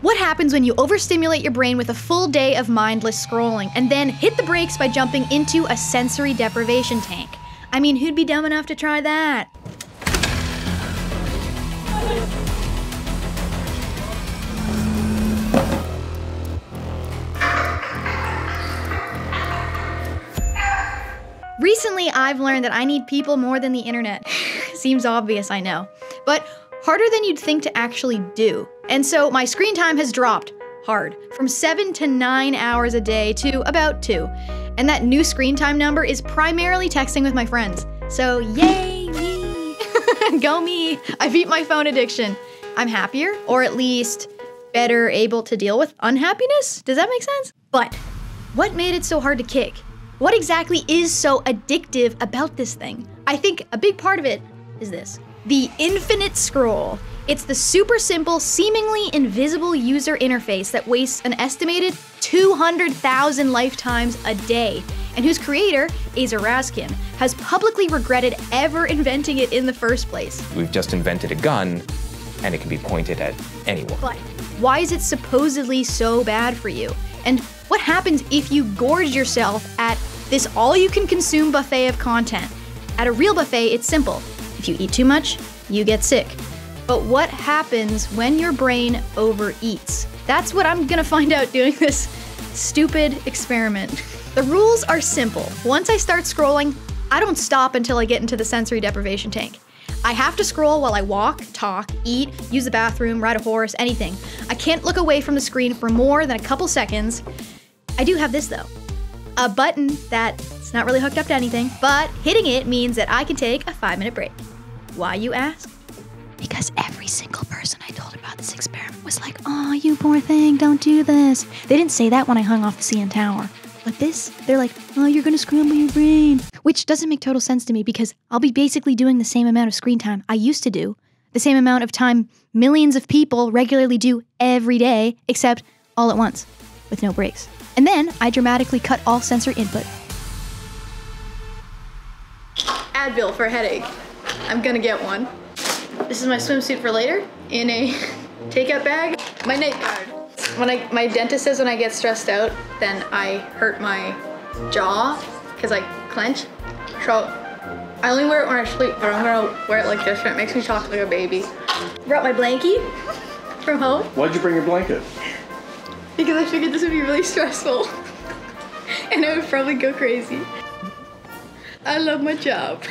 What happens when you overstimulate your brain with a full day of mindless scrolling and then hit the brakes by jumping into a sensory deprivation tank? I mean, who'd be dumb enough to try that? Recently, I've learned that I need people more than the internet. Seems obvious, I know. But harder than you'd think to actually do. And so my screen time has dropped hard, from 7 to 9 hours a day to about 2. And that new screen time number is primarily texting with my friends. So yay, me! Go me! I beat my phone addiction. I'm happier, or at least better able to deal with unhappiness? Does that make sense? But what made it so hard to kick? What exactly is so addictive about this thing? I think a big part of it is this: the infinite scroll. It's the super simple, seemingly invisible user interface that wastes an estimated 200,000 lifetimes a day, and whose creator, Aza Raskin, has publicly regretted ever inventing it in the first place. We've just invented a gun, and it can be pointed at anyone. But why is it supposedly so bad for you? And what happens if you gorge yourself at this all-you-can-consume buffet of content? At a real buffet, it's simple. If you eat too much, you get sick. But what happens when your brain overeats? That's what I'm gonna find out doing this stupid experiment. The rules are simple. Once I start scrolling, I don't stop until I get into the sensory deprivation tank. I have to scroll while I walk, talk, eat, use the bathroom, ride a horse, anything. I can't look away from the screen for more than a couple seconds. I do have this though. A button that's not really hooked up to anything, but hitting it means that I can take a 5-minute break. Why, you ask? Because every single person I told about this experiment was like, "Oh, you poor thing, don't do this." They didn't say that when I hung off the CN Tower. But this, they're like, "Oh, you're gonna scramble your brain." Which doesn't make total sense to me because I'll be basically doing the same amount of screen time I used to do, the same amount of time millions of people regularly do every day, except all at once, with no breaks. And then I dramatically cut all sensory input. Advil for a headache. I'm gonna get one. This is my swimsuit for later, in a takeout bag. My night guard. My dentist says when I get stressed out, then I hurt my jaw, because I clench. So I only wear it when I sleep, but I'm gonna wear it like this, and it makes me talk like a baby. Brought my blankie from home. Why'd you bring your blanket? Because I figured this would be really stressful, and I would probably go crazy. I love my job.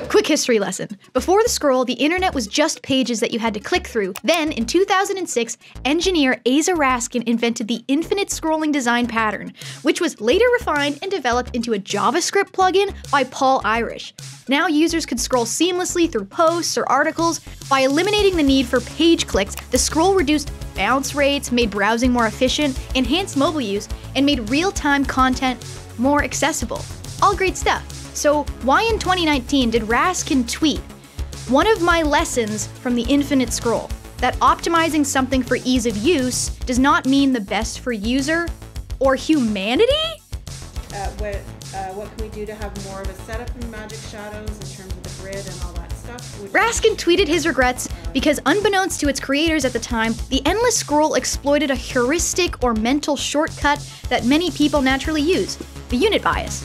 Quick history lesson. Before the scroll, the internet was just pages that you had to click through. Then, in 2006, engineer Aza Raskin invented the infinite scrolling design pattern, which was later refined and developed into a JavaScript plugin by Paul Irish. Now users could scroll seamlessly through posts or articles. By eliminating the need for page clicks, the scroll reduced bounce rates, made browsing more efficient, enhanced mobile use, and made real-time content more accessible. All great stuff. So why in 2019 did Raskin tweet, "One of my lessons from the infinite scroll, that optimizing something for ease of use does not mean the best for user or humanity?" What can we do to have more of a setup in Magic Shadows in terms of the grid and all that stuff? Raskin tweeted his regrets because, unbeknownst to its creators at the time, the endless scroll exploited a heuristic or mental shortcut that many people naturally use, the unit bias.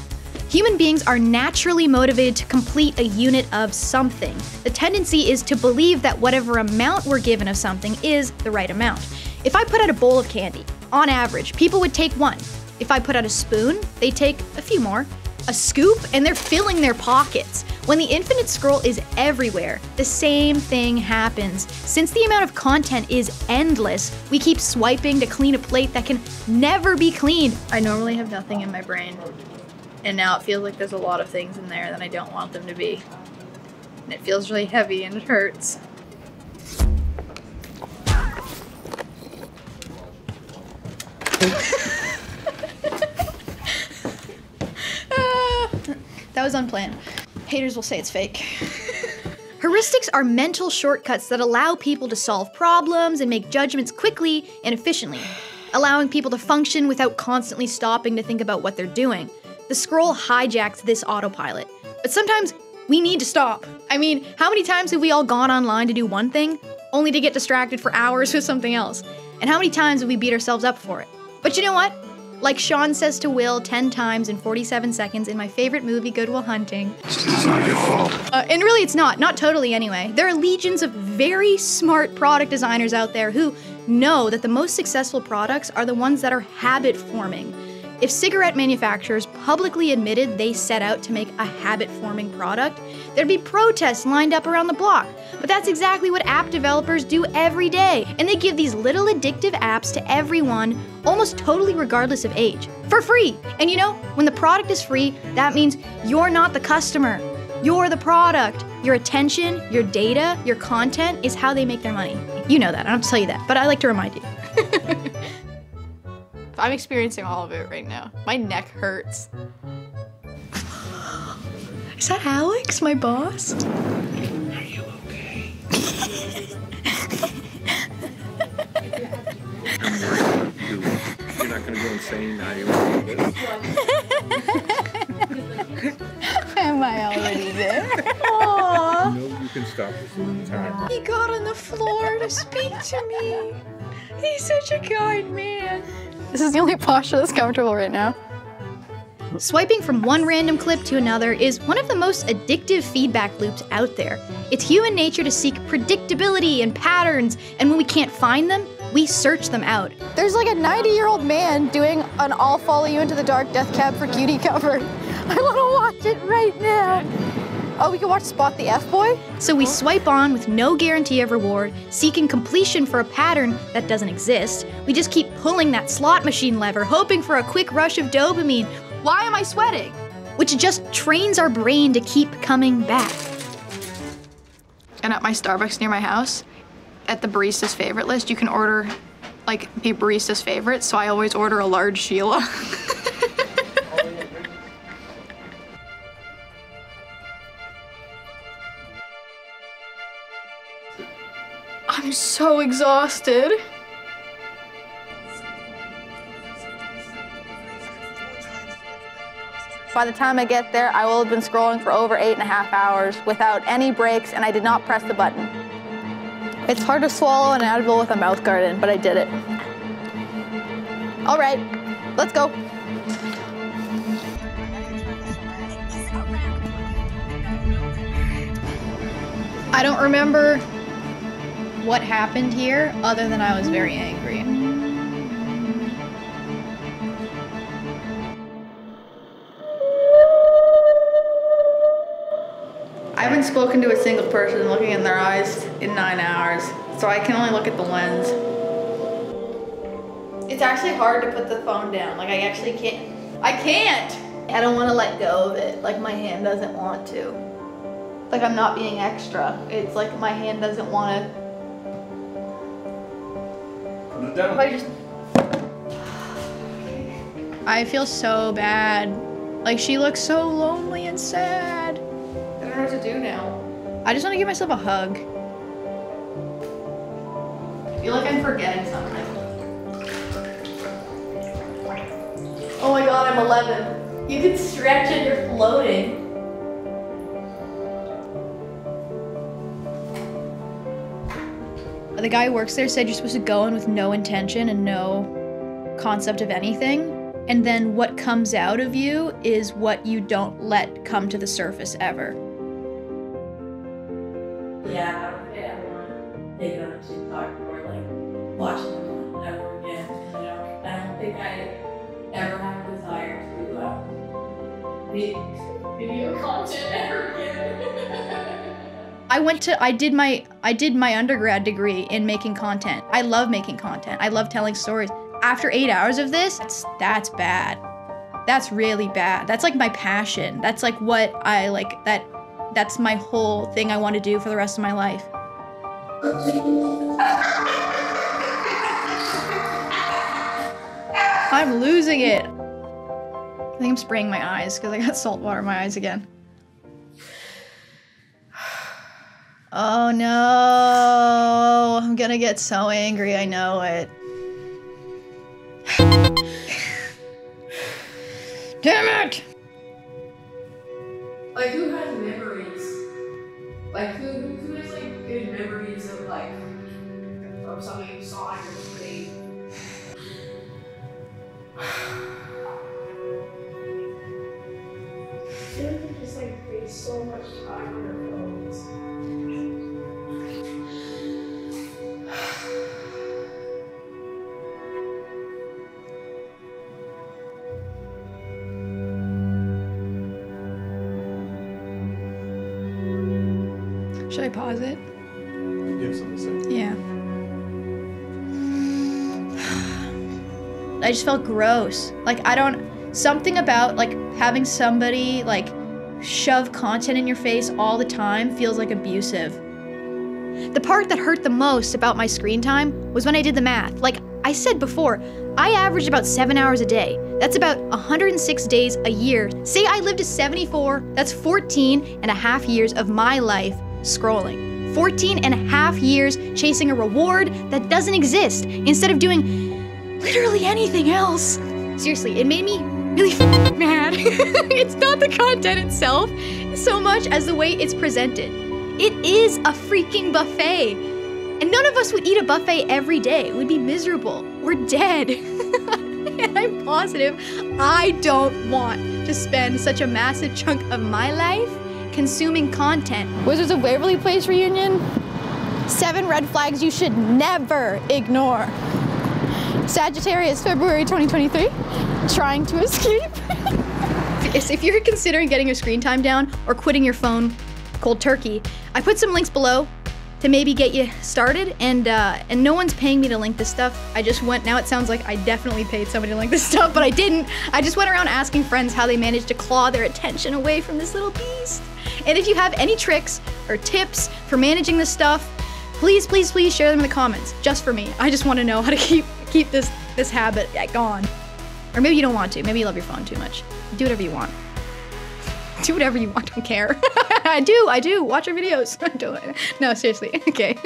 Human beings are naturally motivated to complete a unit of something. The tendency is to believe that whatever amount we're given of something is the right amount. If I put out a bowl of candy, on average, people would take one. If I put out a spoon, they take a few more. A scoop, and they're filling their pockets. When the infinite scroll is everywhere, the same thing happens. Since the amount of content is endless, we keep swiping to clean a plate that can never be cleaned. I normally have nothing in my brain, and now it feels like there's a lot of things in there that I don't want them to be. And it feels really heavy and it hurts. That was unplanned. Haters will say it's fake. Heuristics are mental shortcuts that allow people to solve problems and make judgments quickly and efficiently, allowing people to function without constantly stopping to think about what they're doing. The scroll hijacks this autopilot, but sometimes we need to stop. I mean, how many times have we all gone online to do one thing, only to get distracted for hours with something else? And how many times have we beat ourselves up for it? But you know what? Like Sean says to Will 10 times in 47 seconds in my favorite movie, Good Will Hunting. It's not your fault. And really it's not totally anyway. There are legions of very smart product designers out there who know that the most successful products are the ones that are habit forming. If cigarette manufacturers publicly admitted they set out to make a habit-forming product, there'd be protests lined up around the block. But that's exactly what app developers do every day. And they give these little addictive apps to everyone, almost totally regardless of age, for free. And you know, when the product is free, that means you're not the customer. You're the product. Your attention, your data, your content is how they make their money. You know that, I don't have to tell you that, but I like to remind you. I'm experiencing all of it right now. My neck hurts. Is that Alex, my boss? Are you okay? You're not gonna go insane, are you? Am I already there? Aww. No, you can stop this anytime. He got on the floor to speak to me. He's such a kind man. This is the only posture that's comfortable right now. Swiping from one random clip to another is one of the most addictive feedback loops out there. It's human nature to seek predictability and patterns, and when we can't find them, we search them out. There's like a 90-year-old man doing an I'll Follow You Into the Dark Death Cab for Cutie cover. I want to watch it right now. Oh, we can watch Spot the F-Boy? So we swipe on with no guarantee of reward, seeking completion for a pattern that doesn't exist. We just keep pulling that slot machine lever, hoping for a quick rush of dopamine. Why am I sweating? Which just trains our brain to keep coming back. And at my Starbucks near my house, at the barista's favorite list, you can order, like, be barista's favorite, so I always order a large Sheila. I'm so exhausted. By the time I get there, I will have been scrolling for over 8.5 hours without any breaks, and I did not press the button. It's hard to swallow an Advil with a mouth guard in, but I did it. All right, let's go. I don't remember what happened here other than I was very angry. I haven't spoken to a single person looking in their eyes in 9 hours, so I can only look at the lens. It's actually hard to put the phone down. Like, I actually can't. I can't! I don't want to let go of it. Like, my hand doesn't want to. Like, I'm not being extra. It's like my hand doesn't want to. Put it down. I feel so bad. Like, she looks so lonely and sad. I don't know what to do now. I just want to give myself a hug. I feel like I'm forgetting something. Oh my god, I'm 11. You can stretch and you're floating. The guy who works there said you're supposed to go in with no intention and no concept of anything. And then what comes out of you is what you don't let come to the surface ever. Yeah, I don't think I ever want to take it on TikTok or like watch them ever again. You know, I don't think I ever have a desire to make video content ever again. I did my undergrad degree in making content. I love making content. I love telling stories. After 8 hours of this, that's bad. That's really bad. That's like my passion. That's like what I like, that's my whole thing I want to do for the rest of my life. I'm losing it. I think I'm spraying my eyes because I got salt water in my eyes again. Oh no, I'm gonna get so angry, I know it. Damn it! Like, who has memories? Like, who has like good memories of like of something you saw on your screen? Should I pause it? You have something to say? Yeah. I just felt gross. Like, something about, like, having somebody, like, shove content in your face all the time feels, like, abusive. The part that hurt the most about my screen time was when I did the math. Like I said before, I averaged about 7 hours a day. That's about 106 days a year. Say I lived to 74, that's 14 and a half years of my life scrolling. 14 and a half years chasing a reward that doesn't exist instead of doing literally anything else. Seriously, it made me really mad. It's not the content itself so much as the way it's presented. It is a freaking buffet. And none of us would eat a buffet every day. We'd be miserable. We're dead. And I'm positive I don't want to spend such a massive chunk of my life consuming content. Wizards of Waverly Place reunion. 7 red flags you should never ignore. Sagittarius, February 2023. Trying to escape. If you're considering getting your screen time down or quitting your phone cold turkey, I put some links below to maybe get you started, and no one's paying me to link this stuff. I just went, now it sounds like I definitely paid somebody to link this stuff, but I didn't. I just went around asking friends how they managed to claw their attention away from this little beast. And if you have any tricks or tips for managing this stuff, please, please, please share them in the comments, just for me. I just want to know how to keep this habit gone. Or maybe you don't want to, maybe you love your phone too much. Do whatever you want. Do whatever you want, don't care. I do, watch our videos. No, seriously, okay.